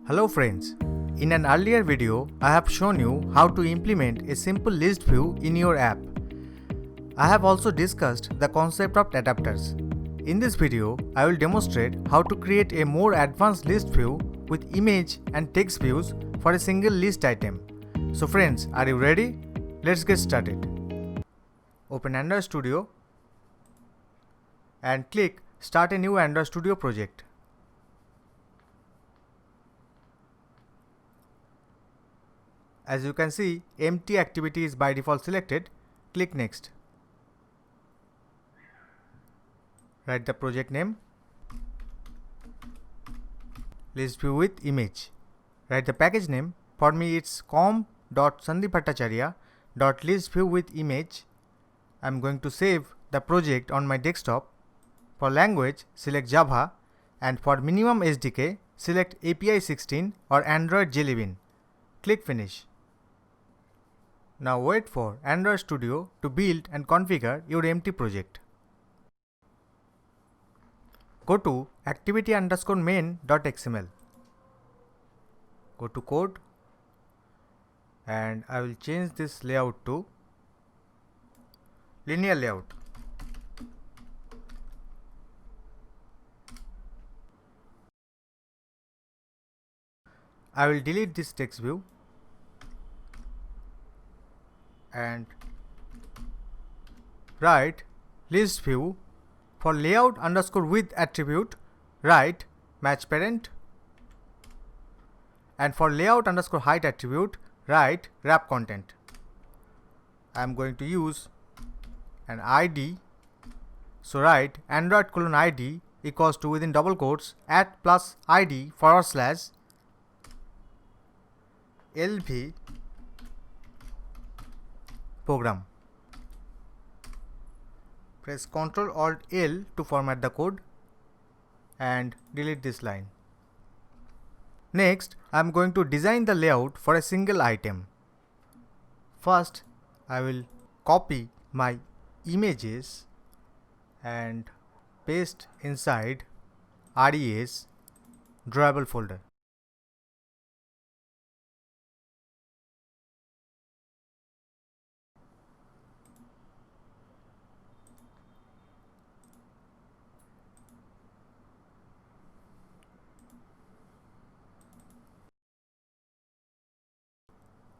Hello friends, in an earlier video I have shown you how to implement a simple list view in your app. I have also discussed the concept of adapters. In this video I will demonstrate how to create a more advanced list view with image and text views for a single list item. So friends, are you ready? Let's get started. Open Android Studio and click Start a new Android Studio project. As you can see, empty activity is by default selected. Click Next. Write the project name. List view with image. Write the package name. For me it's com.sandipbhattacharya.listview with image. I am going to save the project on my desktop. For language, select Java, and for minimum SDK, select API 16 or Android Jelly Bean. Click Finish. Now wait for Android Studio to build and configure your empty project. Go to activity_main.xml. Go to code and I will change this layout to linear layout. I will delete this text view and write list view for layout_width attribute, write match parent, and for layout_height attribute, write wrap content. I am going to use an ID, so write Android:ID equals to within double quotes @+ID / LV program. Press Ctrl+Alt+L to format the code and delete this line. Next, I am going to design the layout for a single item. First, I will copy my images and paste inside RES drawable folder.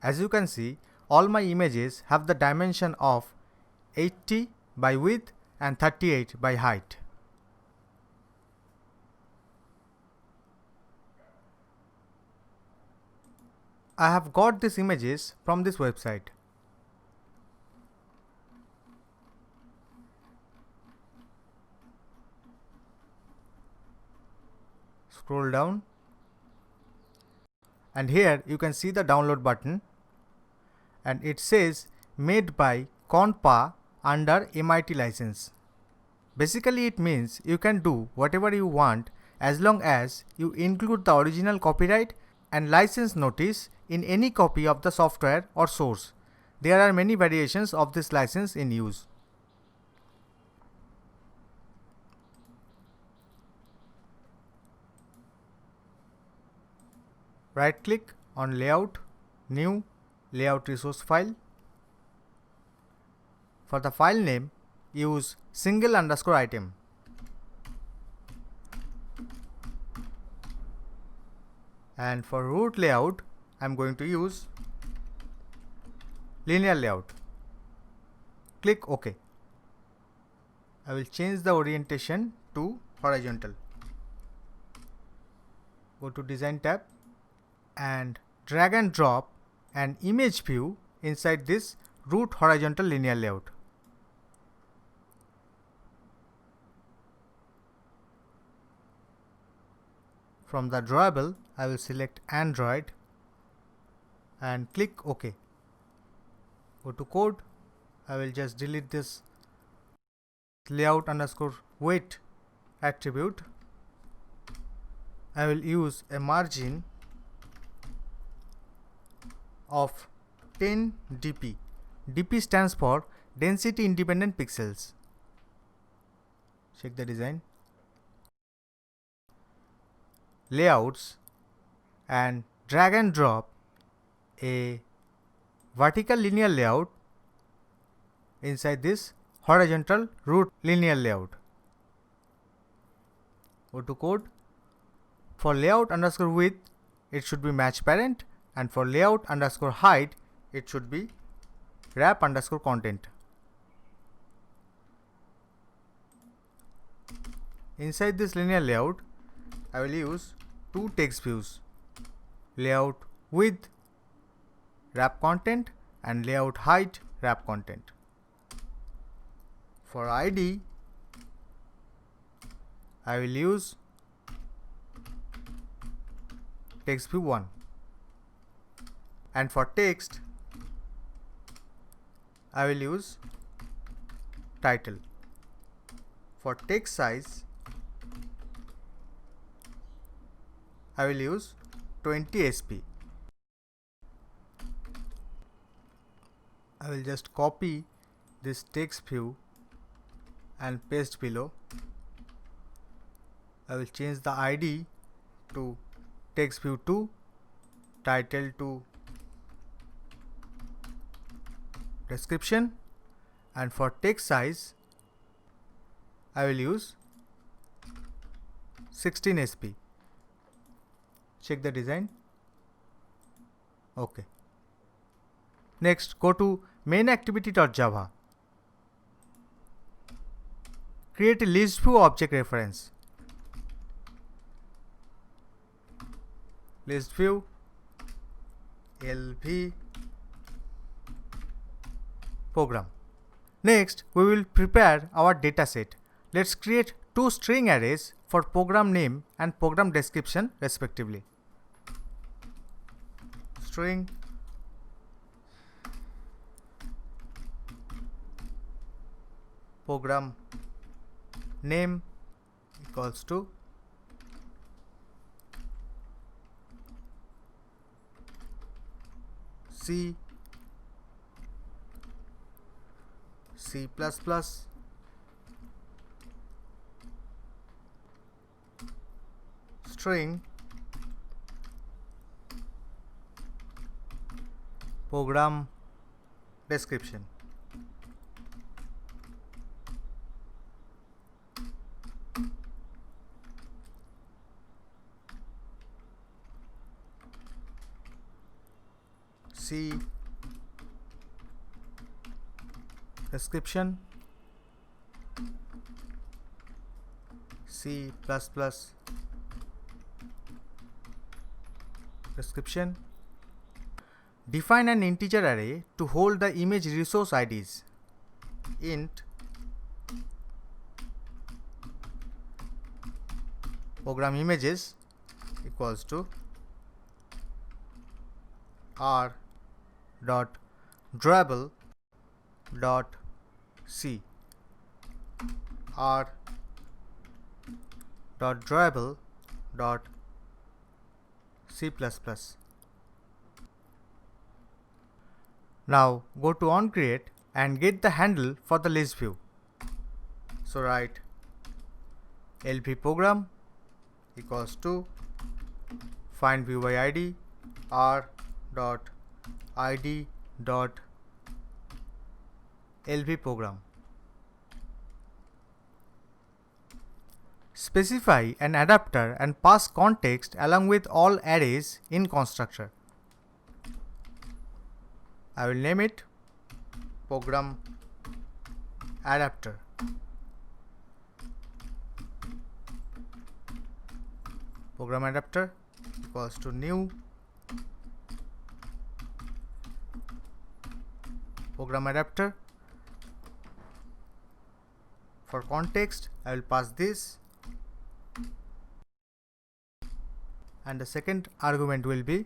As you can see, all my images have the dimension of 80 by width and 38 by height. I have got these images from this website. Scroll down and here you can see the download button and it says made by Conpa under MIT license. Basically it means you can do whatever you want as long as you include the original copyright and license notice in any copy of the software or source. There are many variations of this license in use. Right click on layout, new layout resource file. For the file name, use single_item. And for root layout, I am going to use linear layout. Click OK. I will change the orientation to horizontal. Go to Design tab and drag and drop an image view inside this root horizontal linear layout. From the drawable, I will select Android and click OK. Go to code. I will just delete this layout_weight attribute. I will use a margin of 10 dp. dp stands for density independent pixels. Check the design. Layouts and drag and drop a vertical linear layout inside this horizontal root linear layout. Go to code. For layout underscore width, it should be match parent, and for layout underscore height, it should be wrap underscore content. Inside this linear layout, I will use two text views, layout width wrap content and layout height wrap content. For ID, I will use text view 1, and for text I will use title. For text size I will use 20 sp. I will just copy this text view and paste below. I will change the ID to text view 2, title to description, and for text size I will use 16 sp. Check the design. Okay. Next, go to main-activity.java. Create a list view object reference. List view LV program. Next, we will prepare our dataset. Let's create two string arrays for program name and program description respectively. String program name equals to C, C++, string program description. C description, C++ description. Define an integer array to hold the image resource IDs. Int program images equals to r dot drawable dot c, r dot drawable dot c++. Now go to onCreate and get the handle for the list view. So write LV program equals to find view by ID r dot id dot LV program. Specify an adapter and pass context along with all arrays in constructor. I will name it program adapter. Program adapter equals to new program adapter. For context, I will pass this, and the second argument will be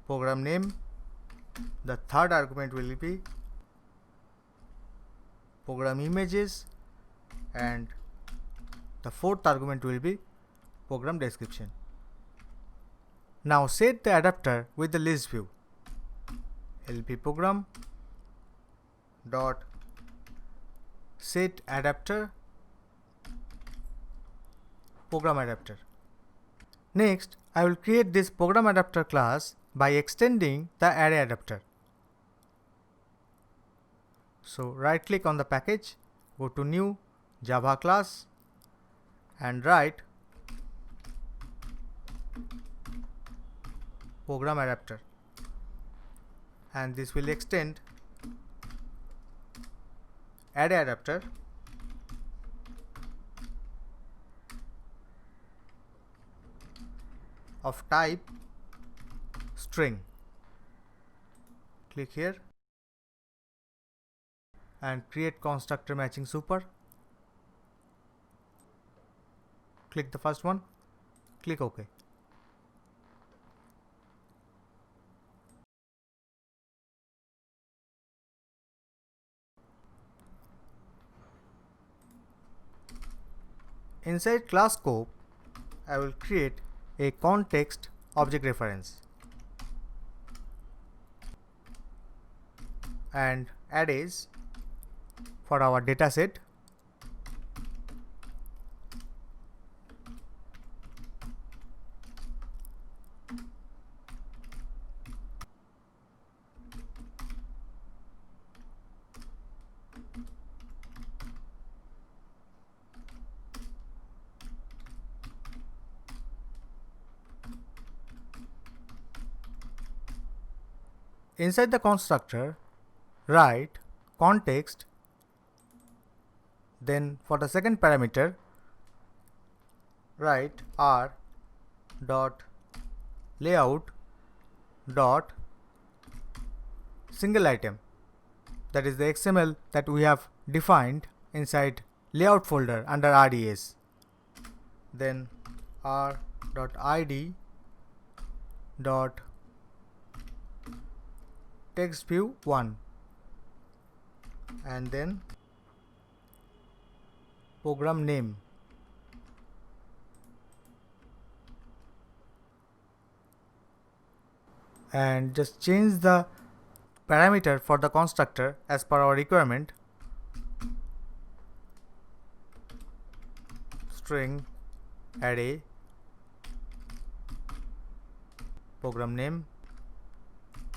program name. The third argument will be program images, and the fourth argument will be program description. Now set the adapter with the list view. LV program dot set adapter program adapter. Next, I will create this program adapter class by extending the array adapter. So right click on the package, go to new Java class and write program adapter, and this will extend array adapter of type string. Click here and create constructor matching super. Click the first one, click OK. Inside class scope, I will create a context object reference and arrays for our dataset. Inside the constructor, write context, then for the second parameter, write r dot layout dot single item, that is the XML that we have defined inside layout folder under RDS. Then r dot id dot text view 1, and then program name. And just change the parameter for the constructor as per our requirement. String array program name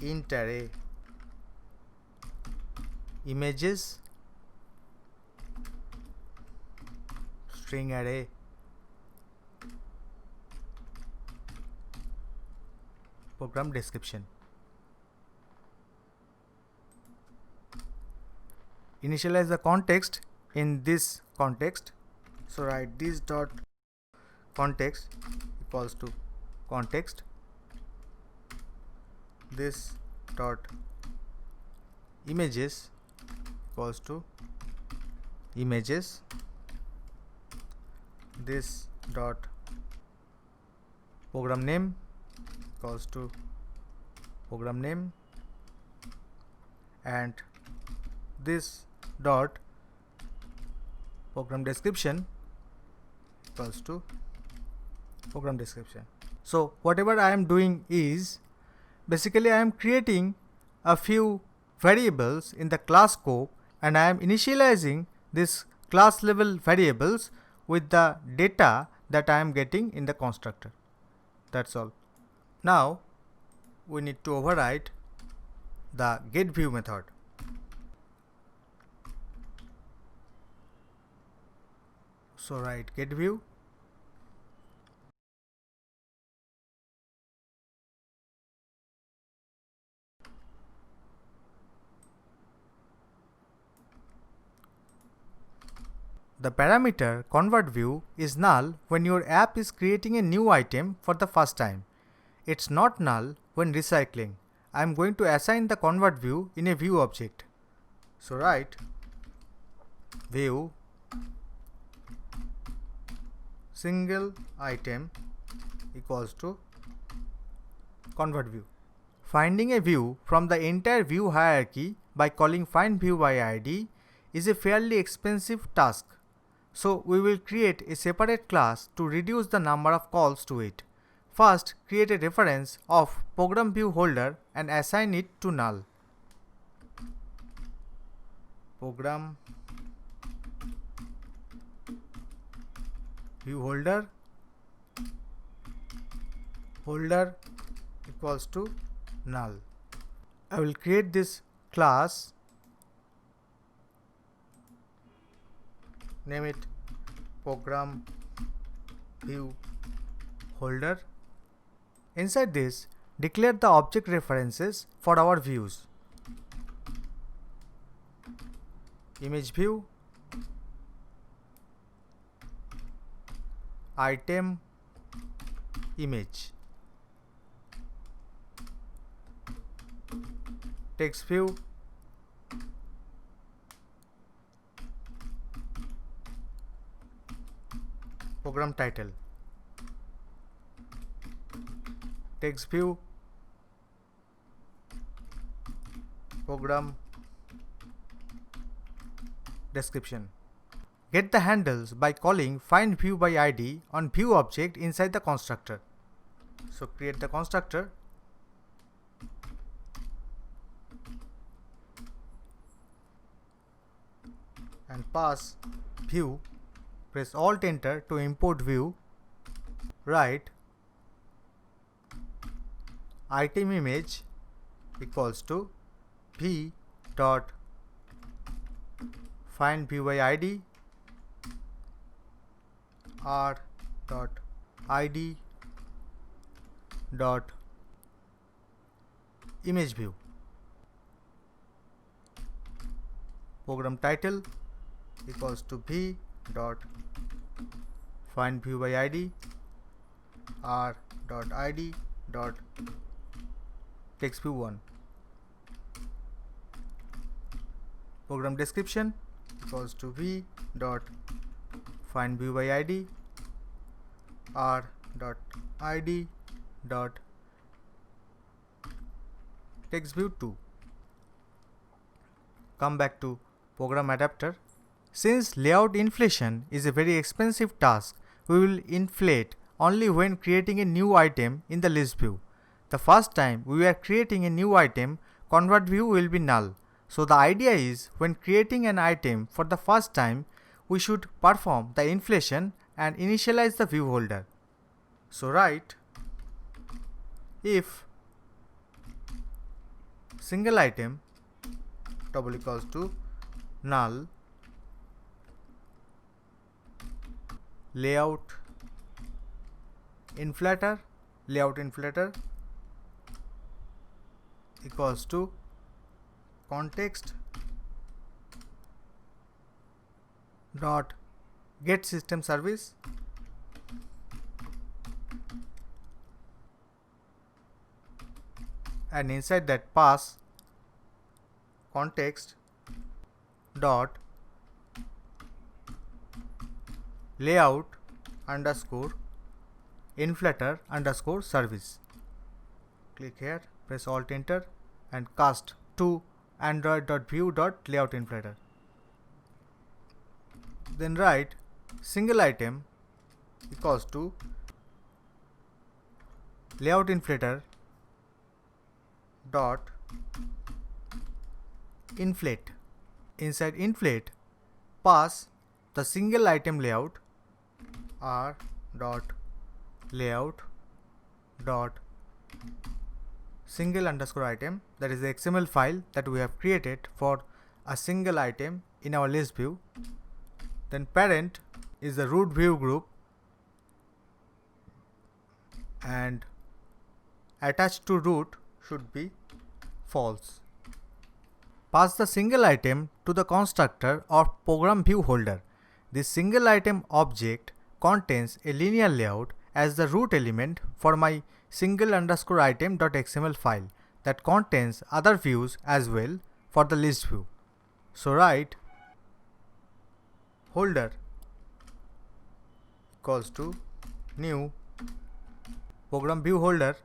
int array images string array program description. Initialize the context in this context, so write this dot context equals to context, this dot images equals to images, this dot program name equals to program name, and this dot program description equals to program description. So whatever I am doing is basically I am creating a few variables in the class scope, and I am initializing this class level variables with the data that I am getting in the constructor. That's all. Now we need to override the getView method. So write getView the parameter convertView is null when your app is creating a new item for the first time. It's not null when recycling. I am going to assign the convertView in a view object. So write view single item equals to convertView. Finding a view from the entire view hierarchy by calling findViewById is a fairly expensive task. So we will create a separate class to reduce the number of calls to it. First, create a reference of program view holder and assign it to null. Program view holder holder equals to null. I will create this class, name it program view holder. Inside this, declare the object references for our views. Image view, item, image. Text view, program title. Text view, program description. Get the handles by calling findViewById on view object inside the constructor. So create the constructor, and pass view. Press Alt Enter to import view. Write item image equals to v dot findViewById r dot id dot image view. Program title equals to v dot findViewById r dot id dot text view 1. Program description equals to v dot findViewById r dot id dot text view 2. Come back to program adapter. Since layout inflation is a very expensive task, we will inflate only when creating a new item in the list view. The first time we are creating a new item, convert view will be null. So the idea is, when creating an item for the first time, we should perform the inflation and initialize the view holder. So write if single item double equals to null layout inflator equals to context dot get system service and inside that pass context dot layout underscore inflator underscore service. Click here, press Alt Enter and cast to android.view.layoutInflator. Then write single item equals to layoutInflator dot inflate. Inside inflate, pass the single item layout r dot layout dot single underscore item, that is the XML file that we have created for a single item in our list view. Then parent is the root view group and attached to root should be false. Pass the single item to the constructor of program view holder. This single item object contains a linear layout as the root element for my single underscore item.xml file that contains other views as well for the list view. So write holder equals to new program view holder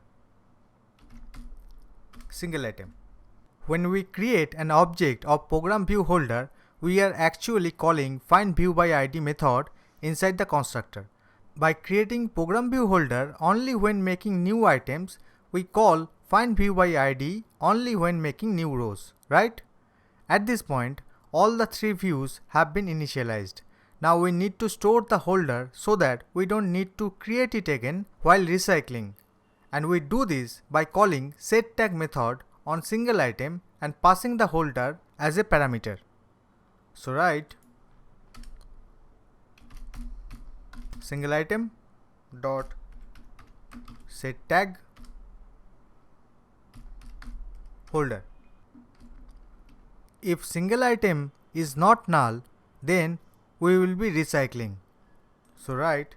single item. When we create an object of program view holder, we are actually calling findViewById method inside the constructor. By creating program view holder only when making new items, we call findViewById only when making new rows, right? At this point, all the three views have been initialized. Now we need to store the holder so that we don't need to create it again while recycling. and we do this by calling setTag method on single item and passing the holder as a parameter. So write single item dot setTag holder. If single item is not null, then we will be recycling. So write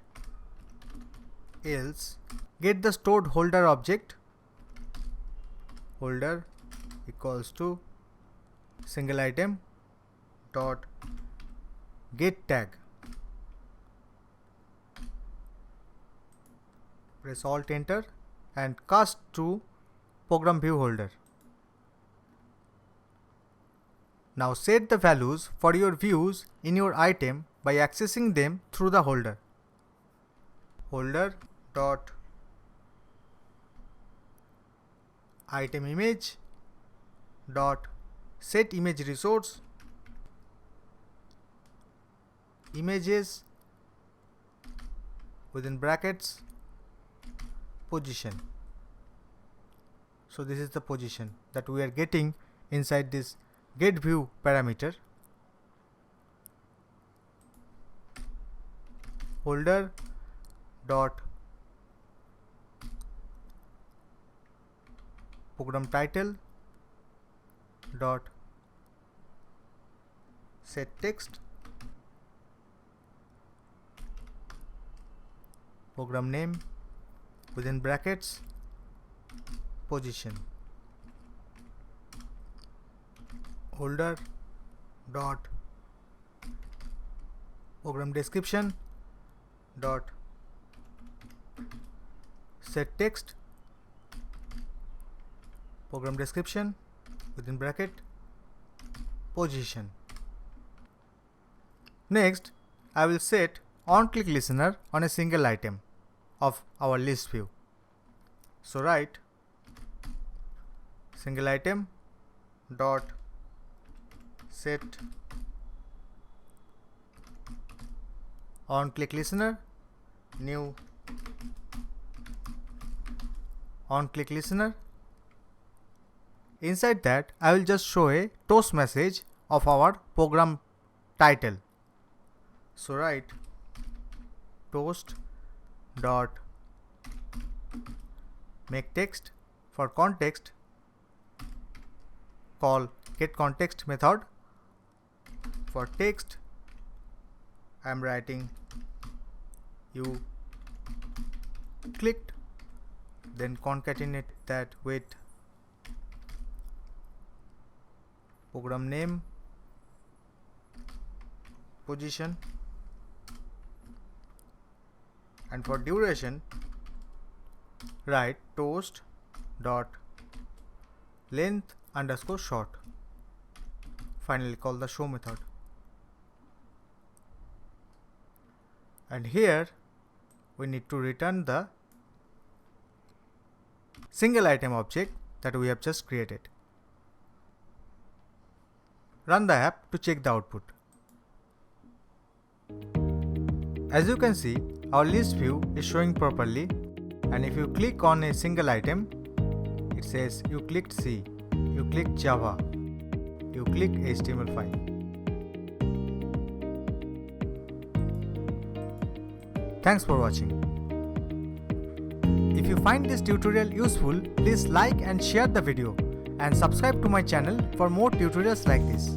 else get the stored holder object holder equals to single item dot get tag. Press Alt Enter and cast to program view holder. Now set the values for your views in your item by accessing them through the holder. Holder dot item image dot set image resource images within brackets position. So this is the position that we are getting inside this get view parameter. Holder dot program title dot set text program name within brackets position. Holder dot program description dot set text program description within bracket position. Next, I will set on-click listener on a single item of our list view. So write single item dot set on-click listener new on-click listener. Inside that, I will just show a toast message of our program title. So write toast dot make text. For context, call get context method. For text, I am writing you clicked, then concatenate that with program name position, and for duration write toast dot length underscore short. Finally call the show method, and here we need to return the single item object that we have just created. Run the app to check the output. As you can see, our list view is showing properly, and if you click on a single item, it says you clicked C, you clicked Java, you clicked HTML5. Thanks for watching. If you find this tutorial useful, please like and share the video and subscribe to my channel for more tutorials like this.